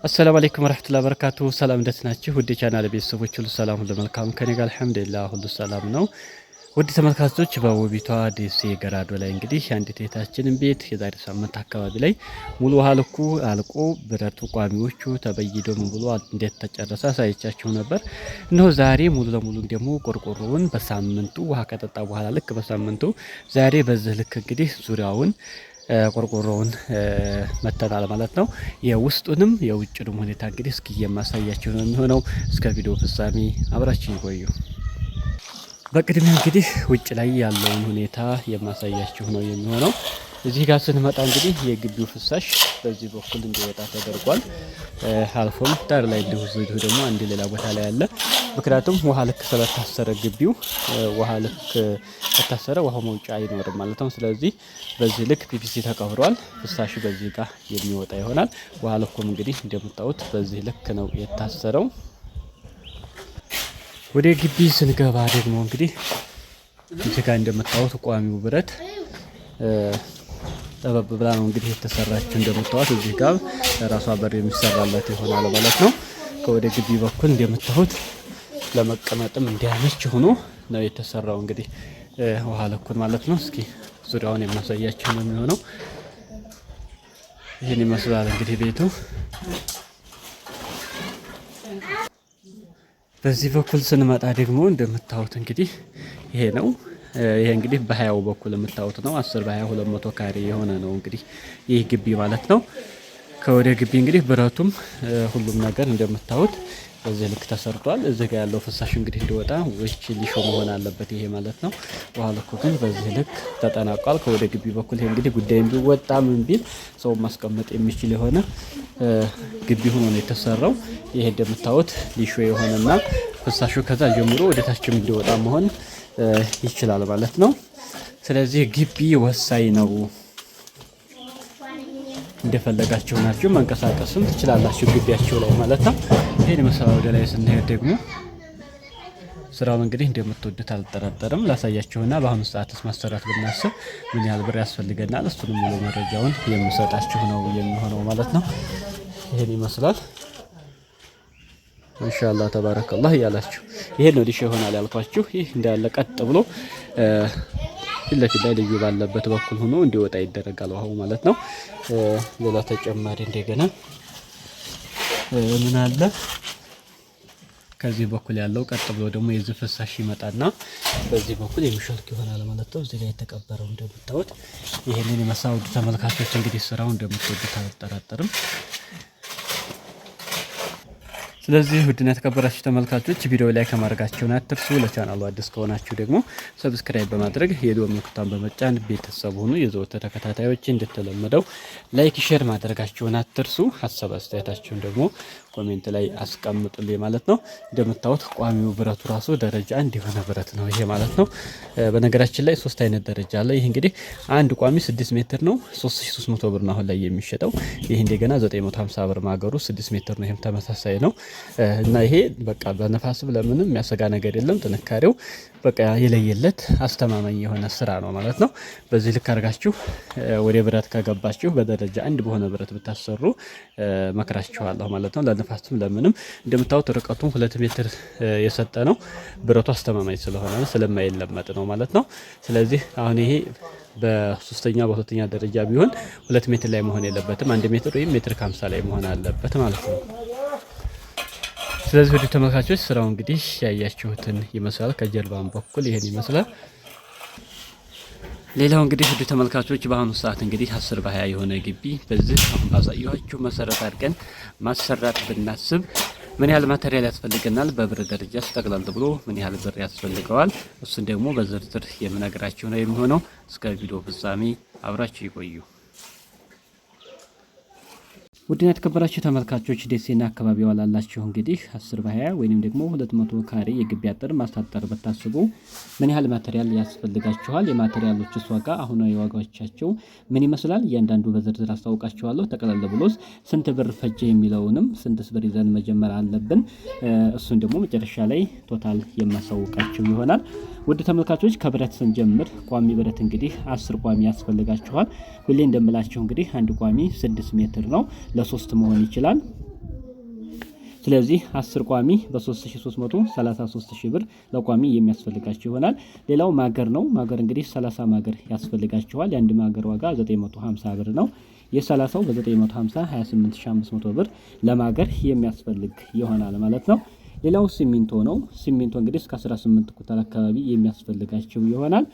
አሰላሙ አለይኩም ወራህመቱላሂ ወበረካቱ። ሰላም እንደት ናችሁ? ውድ ቻናል ቤተሰቦች ሁሉ ሰላም ሁሉ መልካም ከኔ ጋር አልሐምዱሊላህ ሁሉ ሰላም ነው። ውድ ተመልካቾች በውቢቷ ደሴ ገራዶ ላይ እንግዲህ አንዲት እህታችንን ቤት የዛሬ ሳምንት አካባቢ ላይ ሙሉ ውሃ ልኩ አልቆ ብረቱ ቋሚዎቹ ተበይዶ ምን ብሎ እንዴት ተጨረሰ አሳይቻችሁ ነበር። እነሆ ዛሬ ሙሉ ለሙሉ ደግሞ ቆርቆሮውን በሳምንቱ ውሃ ከጠጣ በኋላ ልክ በሳምንቱ ዛሬ በዚህ ልክ እንግዲህ ዙሪያውን ቆርቆሮውን መተናል ማለት ነው። የውስጡንም የውጭንም ሁኔታ እንግዲህ እስኪ የማሳያችሁ ነው የሚሆነው። እስከ ቪዲዮ ፍጻሜ አብራችሁ ይቆዩ። በቅድሚያ እንግዲህ ውጭ ላይ ያለውን ሁኔታ የማሳያችሁ ነው የሚሆነው። እዚህ ጋር ስንመጣ እንግዲህ የግቢው ፍሳሽ በዚህ በኩል እንዲወጣ ተደርጓል። አልፎም ዳር ላይ እንዲሁ ደግሞ አንድ ሌላ ቦታ ላይ አለ። ምክንያቱም ውሃ ልክ ስለታሰረ ግቢው ውሃ ልክ ከታሰረ ውሃው መውጫ አይኖርም ማለት ነው። ስለዚህ በዚህ ልክ ፒፒሲ ተቀብሯል። ፍሳሹ በዚህ ጋር የሚወጣ ይሆናል። ውሃ ልኩም እንግዲህ እንደምታዩት በዚህ ልክ ነው የታሰረው። ወደ ግቢ ስንገባ ደግሞ እንግዲህ እዚህ ጋር እንደምታዩት ቋሚው ብረት ጠበብ ብላ ነው እንግዲህ የተሰራችው። እንደምታዩት እዚህ ጋር ራሷ በር የሚሰራላት ይሆናል ማለት ነው። ከወደ ግቢ በኩል እንደምታዩት ለመቀመጥም እንዲያመች ሆኖ ነው የተሰራው። እንግዲህ ውሃ ልኩን ማለት ነው። እስኪ ዙሪያውን የማሳያችሁ ነው የሚሆነው። ይህን ይመስላል እንግዲህ ቤቱ። በዚህ በኩል ስንመጣ ደግሞ እንደምታዩት እንግዲህ ይሄ ነው። ይሄ እንግዲህ በ20 በኩል የምታዩት ነው። 10 በ20 200 ካሬ የሆነ ነው እንግዲህ ይህ ግቢ ማለት ነው። ከወደ ግቢ እንግዲህ ብረቱም ሁሉም ነገር እንደምታዩት በዚህ ልክ ተሰርቷል። እዚህ ጋር ያለው ፍሳሽ እንግዲህ እንዲወጣ ወይች ሊሾ መሆን አለበት ይሄ ማለት ነው። ውሃ ልኩ ግን በዚህ ልክ ተጠናቋል። ከወደ ግቢ በኩል ይሄ እንግዲህ ጉዳይ ቢወጣ ምን ቢል ሰው ማስቀመጥ የሚችል የሆነ ግቢ ሆኖ ነው የተሰራው። ይሄ እንደምታዩት ሊሾ የሆነና ፍሳሹ ከዛ ጀምሮ ወደ ታችም እንዲወጣ መሆን ይችላል ማለት ነው። ስለዚህ ግቢ ወሳኝ ነው። እንደፈለጋችሁ ናችሁ መንቀሳቀስም ትችላላችሁ ግቢያችሁ ላይ ማለት ነው። ይሄን መሰላው ወደ ላይ ስንሄድ ደግሞ ስራውን እንግዲህ እንደምትወዱት አልጠራጠርም። ላሳያችሁና በአሁኑ ሰዓትስ ማሰራት ብናስብ ምን ያህል ብር ያስፈልገናል እሱንም ሙሉ መረጃውን የምሰጣችሁ ነው የሚሆነው ማለት ነው። ይሄን ይመስላል። ማሻአላህ ተባረከላህ ያላችሁ ይሄ ነው ዲሽ ይሆናል ያልኳችሁ። ይህ እንዳለ ቀጥ ብሎ ለፊት ላይ ልዩ ባለበት በኩል ሆኖ እንዲወጣ ይደረጋል ውሃው ማለት ነው። ሌላ ተጨማሪ እንደገና ምን አለ ከዚህ በኩል ያለው ቀጥ ብሎ ደግሞ የዚህ ፍሳሽ ይመጣና በዚህ በኩል የሚሾልክ ይሆናል ማለት ነው። እዚህ ላይ የተቀበረው እንደምታዩት ይሄንን የመሳውድ ተመልካቾች እንግዲህ ስራው እንደምትወዱት አልጠራጠርም። ስለዚህ ውድና የተከበራችሁ ተመልካቾች ቪዲዮ ላይ ከማድረጋችሁን አትርሱ። ለቻናሉ አዲስ ከሆናችሁ ደግሞ ሰብስክራይብ በማድረግ የደወል ምልክቱን በመጫን ቤተሰብ ሁኑ። የዘወትር ተከታታዮች እንደተለመደው ላይክ ሼር ማድረጋችሁን አትርሱ። ሀሳብ አስተያየታችሁን ደግሞ ኮሜንት ላይ አስቀምጡልኝ ማለት ነው። እንደምታዩት ቋሚው ብረቱ ራሱ ደረጃ አንድ የሆነ ብረት ነው ይሄ ማለት ነው። በነገራችን ላይ 3 አይነት ደረጃ አለ። ይሄ እንግዲህ አንድ ቋሚ 6 ሜትር ነው 3300 ብር ነው አሁን ላይ የሚሸጠው። ይሄ እንደገና 950 ብር ማገሩ 6 ሜትር ነው። ይሄም ተመሳሳይ ነው እና ይሄ በቃ በነፋስ ለምንም የሚያሰጋ ነገር የለም። ጥንካሬው በቃ የለየለት አስተማማኝ የሆነ ስራ ነው ማለት ነው። በዚህ ልክ አድርጋችሁ ወደ ብረት ከገባችሁ በደረጃ አንድ በሆነ ብረት ብታሰሩ መክራችኋለሁ ማለት ነው። ለነፋስም ለምንም እንደምታዩት ርቀቱ 2 ሜትር የሰጠ ነው። ብረቱ አስተማማኝ ስለሆነ ስለማይለመጥ ነው ማለት ነው። ስለዚህ አሁን ይሄ በሶስተኛ በሁለተኛ ደረጃ ቢሆን 2 ሜትር ላይ መሆን የለበትም። 1 ሜትር ወይም ሜትር ከ50 ላይ መሆን አለበት ማለት ነው። ስለዚህ ወደ ተመልካቾች ስራው እንግዲህ ያያችሁትን ይመስላል። ከጀርባም በኩል ይሄን ይመስላል። ሌላው እንግዲህ ወደ ተመልካቾች በአሁኑ ሰዓት እንግዲህ 10 በ20 የሆነ ግቢ በዚህ አሁን ባሳየኋችሁ መሰረት አድርገን ማሰራት ብናስብ ምን ያህል ማቴሪያል ያስፈልገናል፣ በብር ደረጃ ጠቅላላ ብሎ ምን ያህል ብር ያስፈልገዋል፣ እሱን ደግሞ በዝርዝር የምነግራችሁ ነው የሚሆነው። እስከ ቪዲዮ ፍጻሜ አብራችሁ ይቆዩ። ውድና የተከበራችሁ ተመልካቾች ደሴና አካባቢዋ ላላችሁ እንግዲህ 10 በ20 ወይንም ደግሞ 200 ካሬ የግቢ አጥር ማስታጠር በታስቡ ምን ያህል ማቴሪያል ያስፈልጋችኋል፣ የማቴሪያሎችስ ዋጋ አሁናዊ ዋጋዎቻቸው ምን ይመስላል፣ እያንዳንዱ በዝርዝር አስታውቃችኋለሁ። ጠቅላላ ብሎስ ስንት ብር ፈጀ የሚለውንም ስንትስ ብር ይዘን መጀመር አለብን፣ እሱን ደግሞ መጨረሻ ላይ ቶታል የማሳውቃችሁ ይሆናል። ውድ ተመልካቾች ከብረት ስንጀምር ቋሚ ብረት እንግዲህ 10 ቋሚ ያስፈልጋችኋል። ሁሌ እንደምላችሁ እንግዲህ አንድ ቋሚ 6 ሜትር ነው። ለ3 መሆን ይችላል። ስለዚህ 10 ቋሚ በ3333 ሺህ ብር ለቋሚ የሚያስፈልጋችሁ ይሆናል። ሌላው ማገር ነው። ማገር እንግዲህ 30 ማገር ያስፈልጋችኋል። የአንድ ማገር ዋጋ 950 ብር ነው። የ30ው በ950 28500 ብር ለማገር የሚያስፈልግ ይሆናል ማለት ነው። ሌላው ሲሚንቶ ነው። ሲሚንቶ እንግዲህ እስከ 18 ኩንታል አካባቢ የሚያስፈልጋችሁ ይሆናል።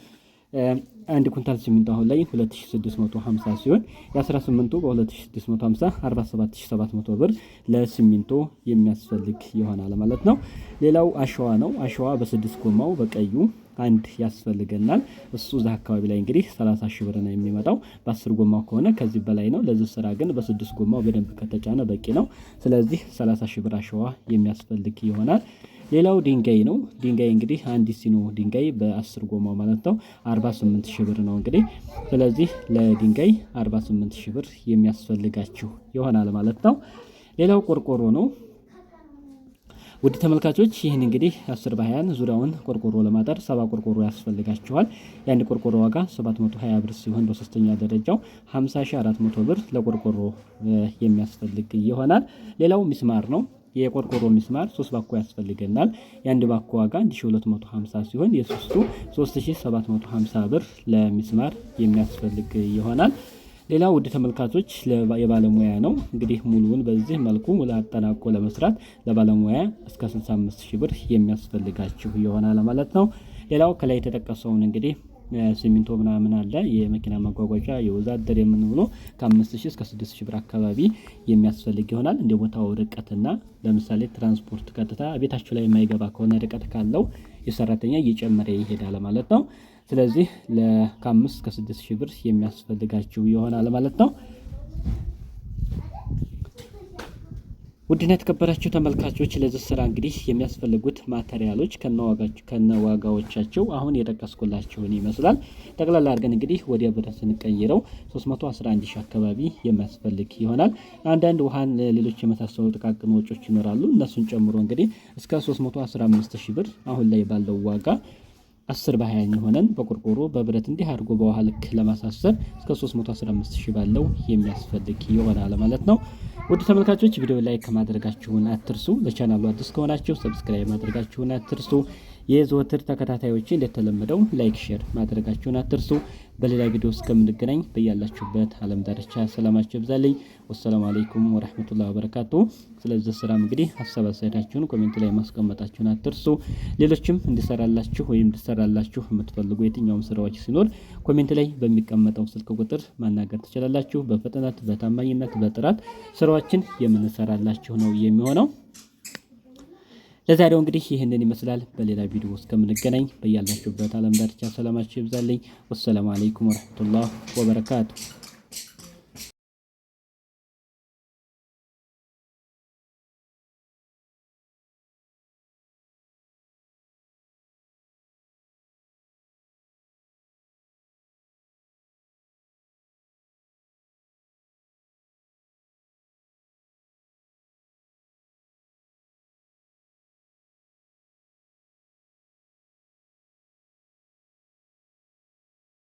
አንድ ኩንታል ሲሚንቶ አሁን ላይ 2650 ሲሆን የ18ቱ በ2650 47700 ብር ለሲሚንቶ የሚያስፈልግ ይሆናል ማለት ነው። ሌላው አሸዋ ነው። አሸዋ በ6 ጎማው በቀዩ አንድ ያስፈልገናል። እሱ እዛ አካባቢ ላይ እንግዲህ 30 ሺህ ብር ነው የሚመጣው። በ10 ጎማው ከሆነ ከዚህ በላይ ነው። ለዚህ ስራ ግን በ6 ጎማው በደንብ ከተጫነ በቂ ነው። ስለዚህ 30 ሺህ ብር አሸዋ የሚያስፈልግ ይሆናል። ሌላው ድንጋይ ነው። ድንጋይ እንግዲህ አንድ ሲኖ ድንጋይ በ10 ጎማው ማለት ነው 48 ሺህ ብር ነው እንግዲህ። ስለዚህ ለድንጋይ 48 ሺህ ብር የሚያስፈልጋችሁ ይሆናል ማለት ነው። ሌላው ቆርቆሮ ነው። ውድ ተመልካቾች ይህን እንግዲህ 10 በ20 ዙሪያውን ቆርቆሮ ለማጠር 70 ቆርቆሮ ያስፈልጋችኋል። የአንድ ቆርቆሮ ዋጋ 720 ብር ሲሆን በሶስተኛ ደረጃው 50400 ብር ለቆርቆሮ የሚያስፈልግ ይሆናል። ሌላው ሚስማር ነው። የቆርቆሮ ሚስማር 3 ባኮ ያስፈልገናል። የአንድ ባኮ ዋጋ 1250 ሲሆን የሶስቱ 3750 ብር ለሚስማር የሚያስፈልግ ይሆናል። ሌላው ውድ ተመልካቾች የባለሙያ ነው። እንግዲህ ሙሉውን በዚህ መልኩ አጠናቆ ለመስራት ለባለሙያ እስከ 65 ሺህ ብር የሚያስፈልጋችሁ ይሆናል ማለት ነው። ሌላው ከላይ የተጠቀሰውን እንግዲህ ሲሚንቶ ምናምን አለ፣ የመኪና ማጓጓዣ የወዛደር የምንብሎ ከ5000 እስከ 6000 ብር አካባቢ የሚያስፈልግ ይሆናል። እንደ ቦታው ርቀትና ለምሳሌ ትራንስፖርት ቀጥታ ቤታችሁ ላይ የማይገባ ከሆነ ርቀት ካለው የሰራተኛ እየጨመረ ይሄዳል ማለት ነው። ስለዚህ ከ5 እስከ 6000 ብር የሚያስፈልጋችሁ ይሆናል ማለት ነው። ውድና የተከበራችሁ ተመልካቾች ለዚህ ስራ እንግዲህ የሚያስፈልጉት ማቴሪያሎች ከነዋጋዎቻቸው አሁን የጠቀስኩላችሁን ይመስላል። ጠቅላላ አድርገን እንግዲህ ወዲያ ብር ስንቀይረው 311 ሺህ አካባቢ የሚያስፈልግ ይሆናል። አንዳንድ ውሃን ሌሎች የመሳሰሉ ጥቃቅን ወጪዎች ይኖራሉ። እነሱን ጨምሮ እንግዲህ እስከ 315 ሺህ ብር አሁን ላይ ባለው ዋጋ 10 በ20 ሆነን በቆርቆሮ በብረት እንዲህ አድርጎ በውሃ ልክ ለማሳሰር እስከ 315 ሺህ ባለው የሚያስፈልግ ይሆናል ማለት ነው። ውድ ተመልካቾች ቪዲዮ ላይክ ማድረጋችሁን አትርሱ። ለቻናሉ አዲስ ከሆናችሁ ሰብስክራይብ ማድረጋችሁን አትርሱ። የዘወትር ተከታታዮች እንደተለመደው ላይክ ሼር ማድረጋችሁን አትርሱ። በሌላ ቪዲዮ እስከምንገናኝ በያላችሁበት ዓለም ዳርቻ ሰላማችሁ ይብዛልኝ። ወሰላሙ አለይኩም ወራህመቱላሂ ወበረካቱ። ስለዚህ ስራም እንግዲህ ሀሳብ አስተያየታችሁን ኮሜንት ላይ ማስቀመጣችሁን አትርሱ። ሌሎችም እንዲሰራላችሁ ወይም እንዲሰራላችሁ የምትፈልጉ የትኛውም ስራዎች ሲኖር ኮሜንት ላይ በሚቀመጠው ስልክ ቁጥር ማናገር ትችላላችሁ። በፍጥነት በታማኝነት በጥራት ስራዎችን የምንሰራላችሁ ነው የሚሆነው። ለዛሬው እንግዲህ ይህንን ይመስላል። በሌላ ቪዲዮ እስከምንገናኝ በያላችሁበት ዓለም ዳርቻ ሰላማችሁ ይብዛልኝ። ወሰላሙ አለይኩም ወራህመቱላሂ ወበረካቱ።